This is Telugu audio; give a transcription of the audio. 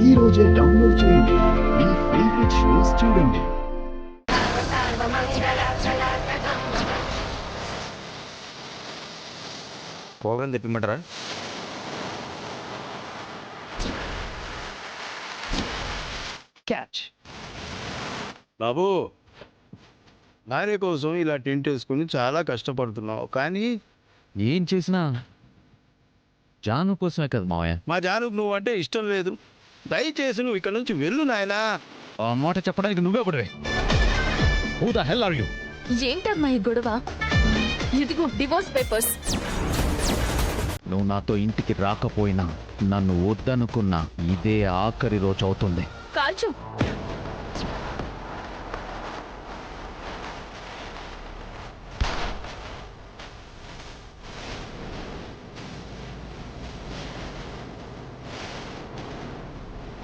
ఈ రోజే డౌన్లోడ్ చేయండి. మీ ఫేవరెట్ షోస్ చూడండి. పోగని తెప్పిమంటారా? క్యాచ్. బాబు, భార్య కోసం ఇలా టెంట్ వేసుకుని చాలా కష్టపడుతున్నావు, కానీ ఏం చేసినా జాను కోసమే కదా మావయ్య. మా జానుకు నువ్వు అంటే ఇష్టం లేదు. దయచేసి నువ్వు ఇక్కడ నుంచి వెళ్ళు నాయనా. ఆ మాట చెప్పడానికి నువ్వే పడవే. Who the hell are you? ఏంటమ్మా ఈ గొడవ? ఇదిగో డివోర్స్ పేపర్స్. నువ్వు నాతో ఇంటికి రాకపోయినా, నన్ను వద్దనుకున్నా ఇదే ఆఖరి రోజు అవుతుంది. కాల్చు.